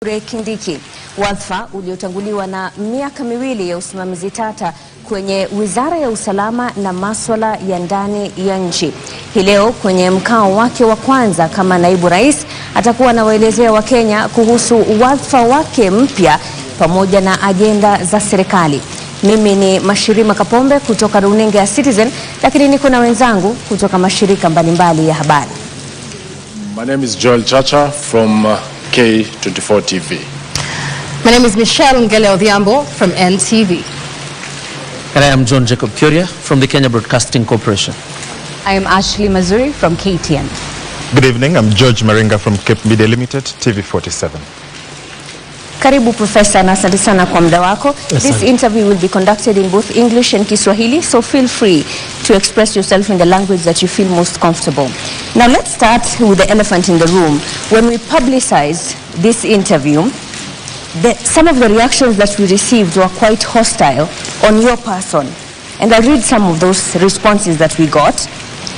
Kindiki, wadhifa uliotanguliwa na miaka miwili ya usimamizi tata kwenye Wizara ya Usalama na Masuala ya Ndani ya Nchi. Hii leo kwenye mkao wake wa kwanza kama naibu rais atakuwa anawaelezea Wakenya kuhusu wadhifa wake mpya pamoja na agenda za serikali. Mimi ni Mashirima Kapombe kutoka runinga ya Citizen, lakini niko na wenzangu kutoka mashirika mbalimbali ya habari. My name is Joel Chacha from K24 TV. My name is Michelle Ngele Odhiambo from NTV. And I am John Jacob Kuria from the Kenya Broadcasting Corporation. I am Ashley Mazuri from KTN. Good evening, I'm George Maringa from Cape Media Limited, TV47. Karibu Professor, na asante sana kwa muda wako. This interview will be conducted in both English and Kiswahili, so feel free to express yourself in the language that you feel most comfortable. Now let's start with the elephant in the room. When we publicized this interview, some of the reactions that we received were quite hostile on your person. And I'll read some of those responses that we got.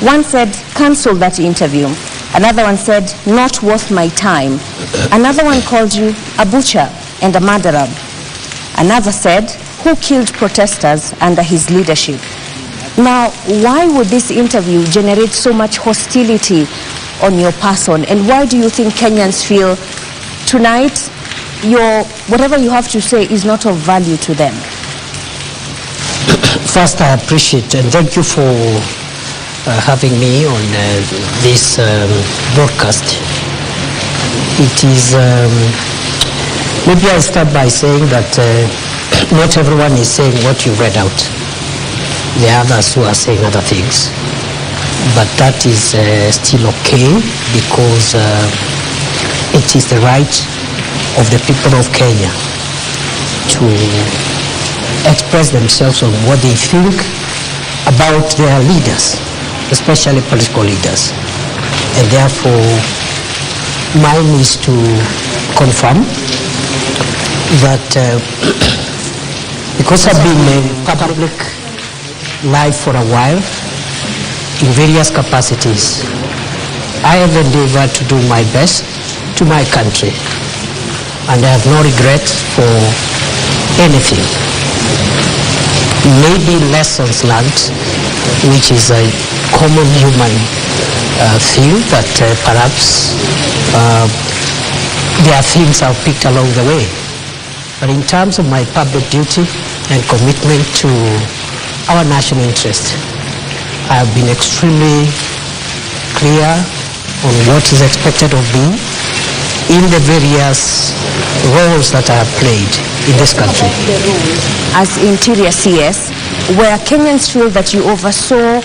One said, cancel that interview. Another one said, not worth my time. Another one called you a butcher and a murderer. Another said, who killed protesters under his leadership? Now, why would this interview generate so much hostility on your person? And why do you think Kenyans feel tonight whatever you have to say is not of value to them? First, I appreciate and thank you for having me on this broadcast. It is, maybe I'll start by saying that not everyone is saying what you read out. There are others who are saying other things. But that is still okay because it is the right of the people of Kenya to express themselves on what they think about their leaders, especially political leaders. And therefore, mine is to confirm that because I've been in public life for a while, in various capacities, I have endeavored to do my best to my country. And I have no regret for anything. Maybe lessons learned, which is a common human thing that perhaps there are things I've picked along the way. But in terms of my public duty and commitment to our national interest, I have been extremely clear on what is expected of me in the various roles that I have played in this country. As Interior CS, where Kenyans feel that you oversaw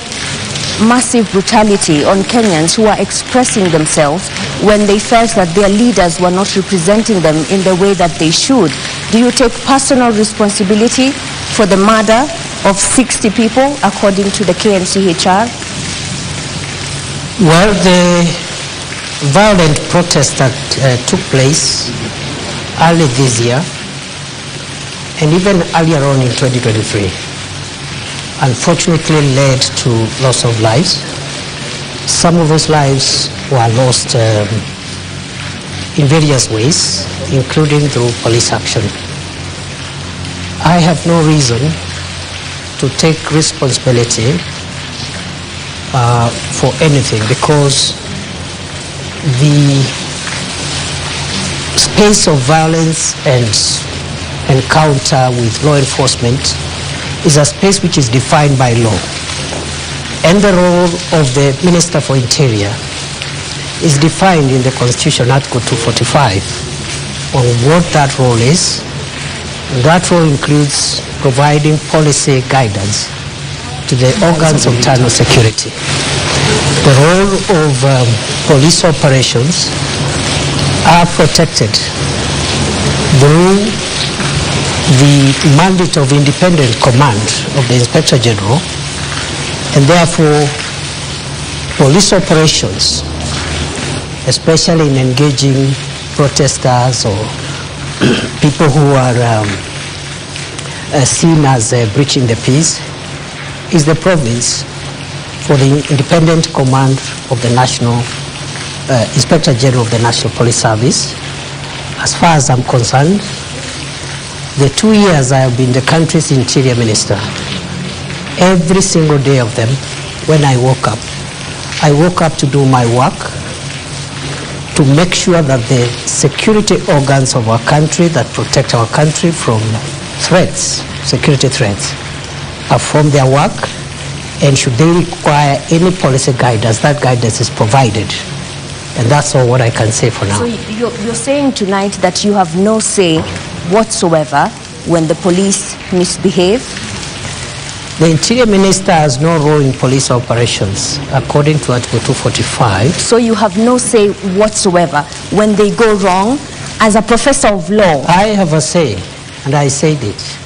massive brutality on Kenyans who are expressing themselves when they felt that their leaders were not representing them in the way that they should, do you take personal responsibility for the murder of 60 people according to the KNCHR? Well, the violent protest that took place early this year and even earlier on in 2023 unfortunately led to loss of lives. Some of those lives were lost in various ways, including through police action. I have no reason to take responsibility for anything because the space of violence and encounter with law enforcement is a space which is defined by law. And the role of the Minister for Interior is defined in the Constitution, Article 245, on what that role is. That role includes providing policy guidance to the organs of internal security. The role of police operations are protected through the mandate of independent command of the Inspector General, and therefore police operations, especially in engaging protesters or people who are seen as breaching the peace, is the province for the independent command of the National Inspector General of the National Police Service, as far as I'm concerned, the 2 years I have been the country's interior minister, every single day of them, when I woke up to do my work, to make sure that the security organs of our country that protect our country from threats, security threats, perform their work, and should they require any policy guidance, that guidance is provided. And that's all what I can say for now. So you're saying tonight that you have no say whatsoever when the police misbehave? The Interior Minister has no role in police operations, according to Article 245. So you have no say whatsoever when they go wrong? As a professor of law? I have a say, and I said it.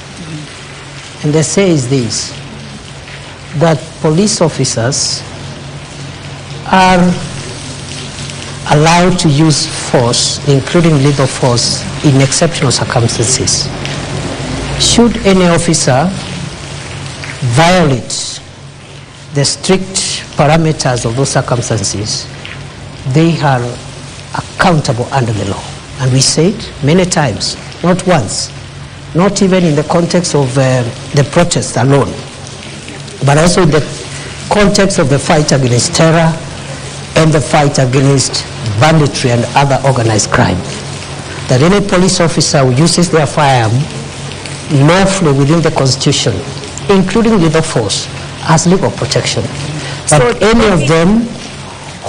And the say is this, that police officers are allowed to use force, including lethal force, in exceptional circumstances. Should any officer violate the strict parameters of those circumstances, they are accountable under the law. And we say it many times, not once, not even in the context of the protest alone, but also in the context of the fight against terror and the fight against banditry and other organized crime. That any police officer who uses their firearm lawfully within the Constitution, including lethal force, has legal protection. But any of them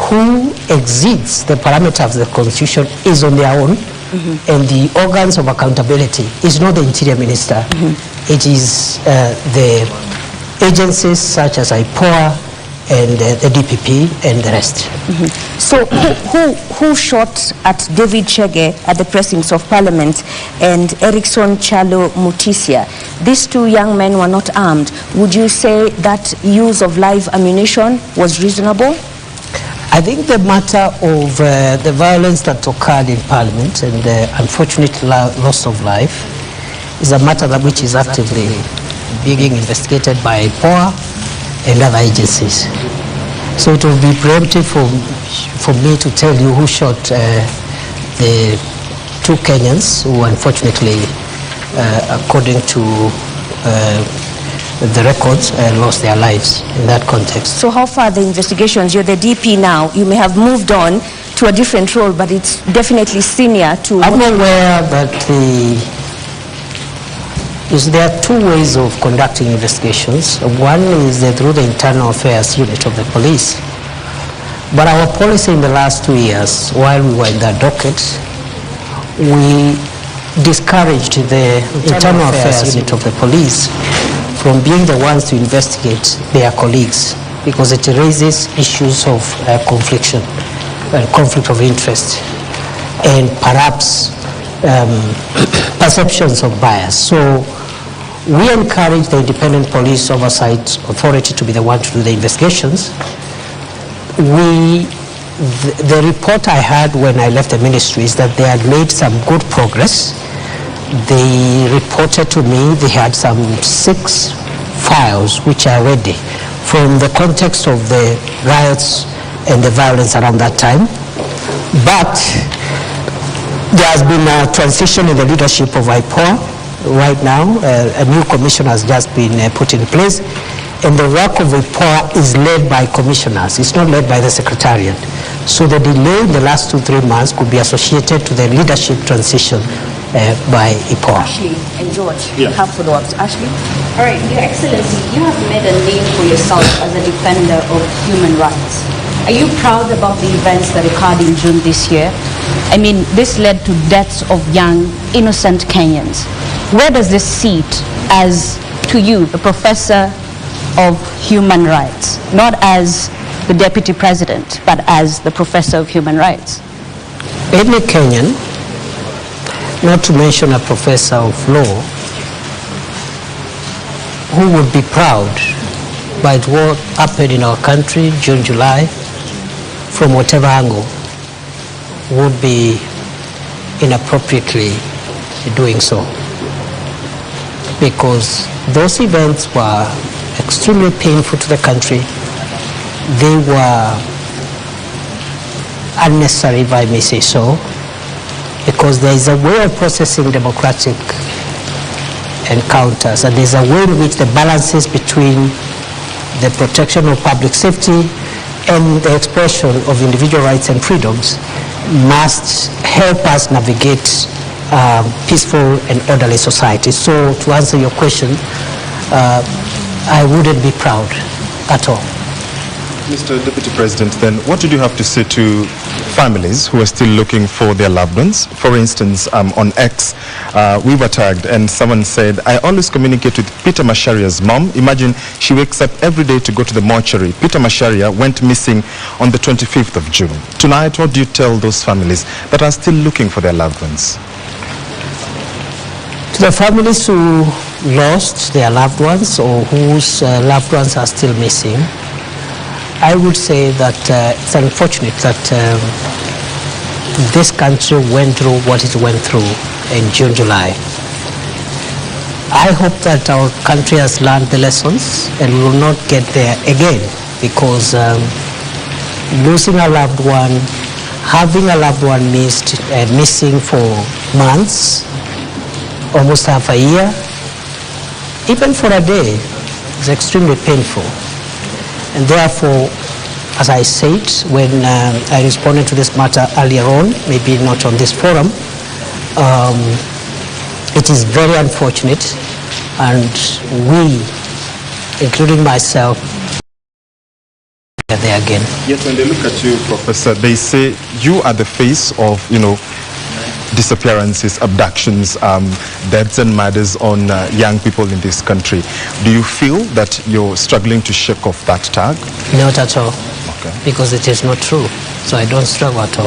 who exceeds the parameters of the Constitution is on their own, and the organs of accountability is not the Interior Minister. It is the agencies such as IPOA and the DPP and the rest. So who shot at David Chege at the precincts of Parliament and Erickson Chalo Mutisia? These two young men were not armed. Would you say that use of live ammunition was reasonable? I think the matter of the violence that occurred in Parliament and the unfortunate loss of life is a matter that which is actively being investigated by IPOA and other agencies. So it will be preemptive for me to tell you who shot the two Kenyans who unfortunately, according to the records, lost their lives in that context. So how far are the investigations? You're the DP now. You may have moved on to a different role, but it's definitely senior to... I'm aware that there are two ways of conducting investigations. One is through the internal affairs unit of the police. But our policy in the last 2 years, while we were in that docket, we discouraged the internal affairs unit of the police from being the ones to investigate their colleagues, because it raises issues of conflict of interest, and perhaps perceptions of bias. So we encourage the Independent Police Oversight Authority to be the one to do the investigations. The report I had when I left the ministry is that they had made some good progress. They reported to me they had some 6 files which are ready from the context of the riots and the violence around that time. But there has been a transition in the leadership of IPOA right now. A new commission has just been put in place, and the work of IPOA is led by commissioners. It's not led by the Secretariat. So the delay in the last 2-3 months could be associated to the leadership transition by IPOA. Ashley and George, you have follow-ups. Ashley? All right, Your Excellency, you have made a name for yourself as a defender of human rights. Are you proud about the events that occurred in June this year? I mean, this led to deaths of young, innocent Kenyans. Where does this sit as, to you, the professor of human rights, not as the deputy president, but as the professor of human rights? Any Kenyan, not to mention a professor of law, who would be proud by what happened in our country June, July, from whatever angle, would be inappropriately doing so. Because those events were extremely painful to the country. They were unnecessary, if I may say so. because there is a way of processing democratic encounters, and there's a way in which the balances between the protection of public safety and the expression of individual rights and freedoms must help us navigate peaceful and orderly society. So to answer your question, I wouldn't be proud at all. Mr. Deputy President, then what did you have to say to families who are still looking for their loved ones? For instance, on X, we were tagged and someone said, I always communicate with Peter Masharia's mom. Imagine she wakes up every day to go to the mortuary. Peter Masharia went missing on the 25th of June. Tonight, what do you tell those families that are still looking for their loved ones? To the families who lost their loved ones or whose loved ones are still missing, I would say that it's unfortunate that this country went through what it went through in June, July. I hope that our country has learned the lessons and we will not get there again, because losing a loved one, having a loved one missing for months, almost half a year, even for a day, is extremely painful. And therefore, as I said when I responded to this matter earlier on, maybe not on this forum, it is very unfortunate, and we, including myself, are there again. Yet when they look at you, Professor, they say you are the face of, disappearances, abductions, deaths and murders on young people in this country. Do you feel that you're struggling to shake off that tag? Not at all, Okay. because it is not true. So I don't struggle at all.